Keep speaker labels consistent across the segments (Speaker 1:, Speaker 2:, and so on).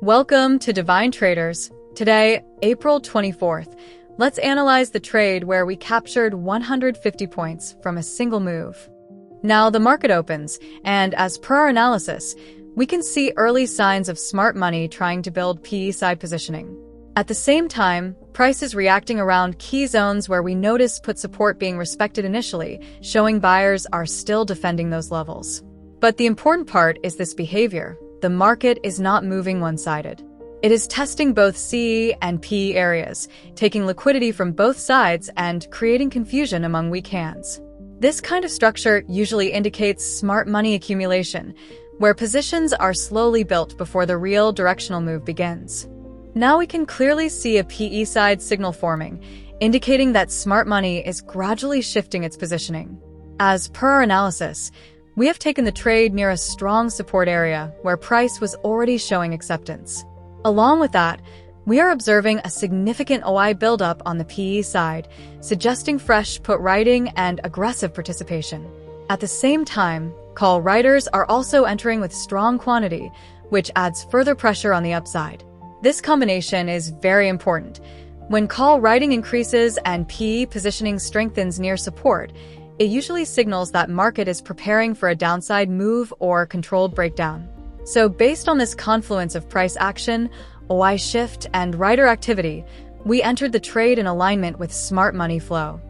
Speaker 1: Welcome to Divine Traders. Today, April 24th, let's analyze the trade where we captured 150 points from a single move. Now the market opens, and as per our analysis, we can see early signs of smart money trying to build PE side positioning. At the same time, price is reacting around key zones where we notice put support being respected initially, showing buyers are still defending those levels. But the important part is this behavior. The market is not moving one-sided. It is testing both CE and PE areas, taking liquidity from both sides and creating confusion among weak hands. This kind of structure usually indicates smart money accumulation, where positions are slowly built before the real directional move begins. Now we can clearly see a PE side signal forming, indicating that smart money is gradually shifting its positioning. As per our analysis, we have taken the trade near a strong support area where price was already showing acceptance. Along with that, we are observing a significant OI buildup on the PE side, suggesting fresh put writing and aggressive participation. At the same time, call writers are also entering with strong quantity, which adds further pressure on the upside. This combination is very important. When call writing increases and PE positioning strengthens near support, it usually signals that market is preparing for a downside move or controlled breakdown. So based on this confluence of price action, OI shift, and writer activity, we entered the trade in alignment with smart money flow.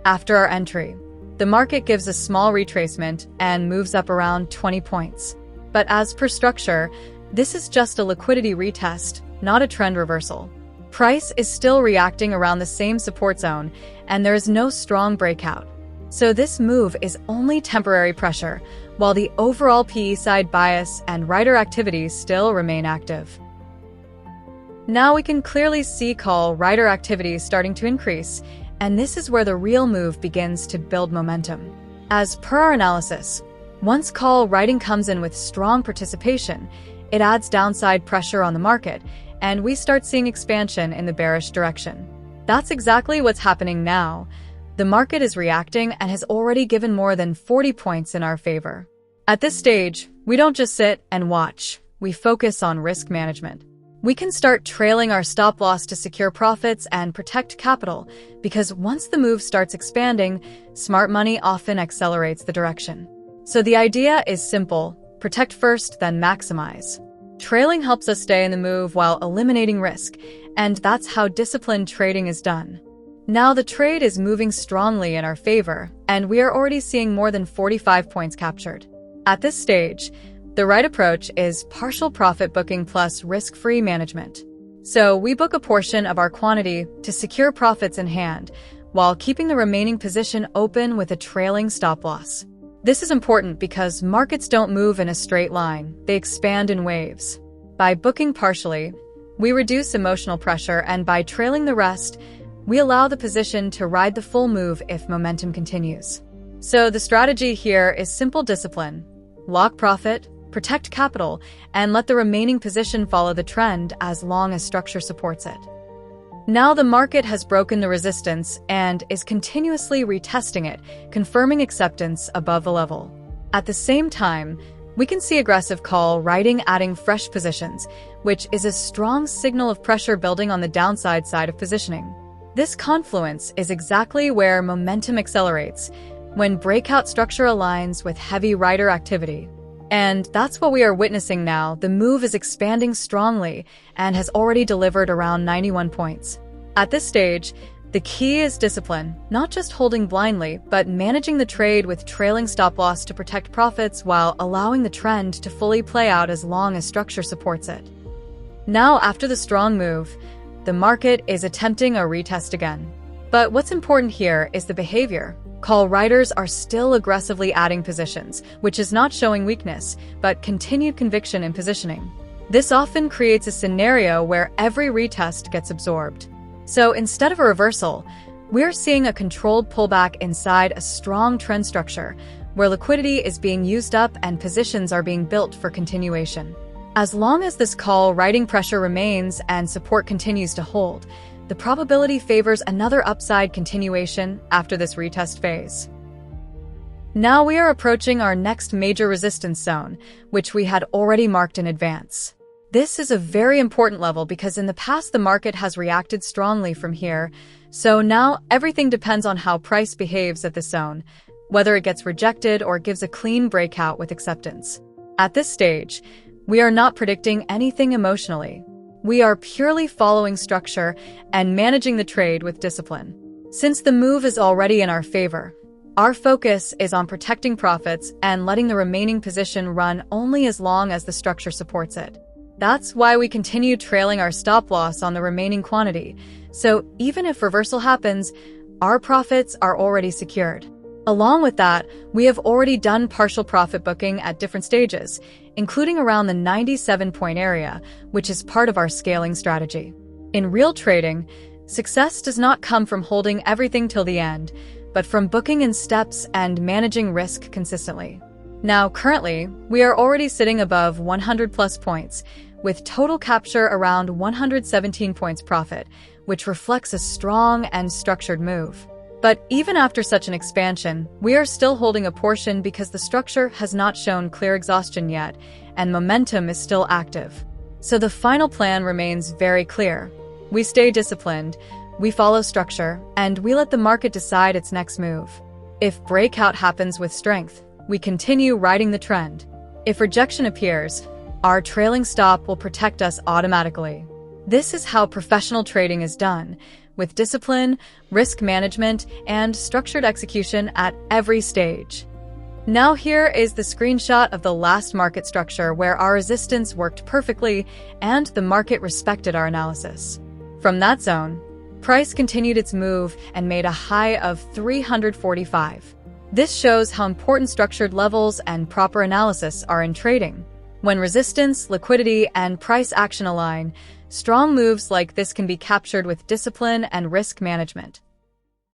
Speaker 1: After our entry, the market gives a small retracement and moves up around 20 points. But as per structure, this is just a liquidity retest, not a trend reversal. Price is still reacting around the same support zone, and there is no strong breakout. So this move is only temporary pressure, while the overall PE side bias and writer activities still remain active. Now we can clearly see call writer activities starting to increase, and this is where the real move begins to build momentum. As per our analysis, once call writing comes in with strong participation, it adds downside pressure on the market, and we start seeing expansion in the bearish direction. That's exactly what's happening now. The market is reacting and has already given more than 40 points in our favor. At this stage, we don't just sit and watch, we focus on risk management. We can start trailing our stop loss to secure profits and protect capital, because once the move starts expanding, smart money often accelerates the direction. So the idea is simple: protect first, then maximize. Trailing helps us stay in the move while eliminating risk, and that's how disciplined trading is done. Now the trade is moving strongly in our favor, and we are already seeing more than 45 points captured. At this stage, the right approach is partial profit booking plus risk-free management. So we book a portion of our quantity to secure profits in hand, while keeping the remaining position open with a trailing stop loss. This is important because markets don't move in a straight line, they expand in waves. By booking partially, we reduce emotional pressure, and by trailing the rest, we allow the position to ride the full move if momentum continues. So the strategy here is simple discipline: lock profit, protect capital, and let the remaining position follow the trend as long as structure supports it. Now the market has broken the resistance and is continuously retesting it, confirming acceptance above the level. At the same time, we can see aggressive call writing adding fresh positions, which is a strong signal of pressure building on the downside side of positioning. This confluence is exactly where momentum accelerates, when breakout structure aligns with heavy writer activity. And that's what we are witnessing now. The move is expanding strongly and has already delivered around 91 points. At this stage, the key is discipline, not just holding blindly, but managing the trade with trailing stop loss to protect profits while allowing the trend to fully play out as long as structure supports it. Now, after the strong move, the market is attempting a retest again. But what's important here is the behavior. Call writers are still aggressively adding positions, which is not showing weakness, but continued conviction in positioning. This often creates a scenario where every retest gets absorbed. So instead of a reversal, we're seeing a controlled pullback inside a strong trend structure, where liquidity is being used up and positions are being built for continuation. As long as this call writing pressure remains and support continues to hold, the probability favors another upside continuation after this retest phase. Now we are approaching our next major resistance zone, which we had already marked in advance. This is a very important level because in the past the market has reacted strongly from here, so now everything depends on how price behaves at this zone, whether it gets rejected or gives a clean breakout with acceptance. At this stage, we are not predicting anything emotionally. We are purely following structure and managing the trade with discipline. Since the move is already in our favor, our focus is on protecting profits and letting the remaining position run only as long as the structure supports it. That's why we continue trailing our stop loss on the remaining quantity, so even if reversal happens, our profits are already secured. Along with that, we have already done partial profit booking at different stages, including around the 97-point area, which is part of our scaling strategy. In real trading, success does not come from holding everything till the end, but from booking in steps and managing risk consistently. Now, currently, we are already sitting above 100+ points, with total capture around 117 points profit, which reflects a strong and structured move. But even after such an expansion, we are still holding a portion because the structure has not shown clear exhaustion yet, and momentum is still active. So the final plan remains very clear. We stay disciplined, we follow structure, and we let the market decide its next move. If breakout happens with strength, we continue riding the trend. If rejection appears, our trailing stop will protect us automatically. This is how professional trading is done, with discipline, risk management, and structured execution at every stage. Now here is the screenshot of the last market structure where our resistance worked perfectly and the market respected our analysis. From that zone, price continued its move and made a high of 345. This shows how important structured levels and proper analysis are in trading. When resistance, liquidity, and price action align, strong moves like this can be captured with discipline and risk management.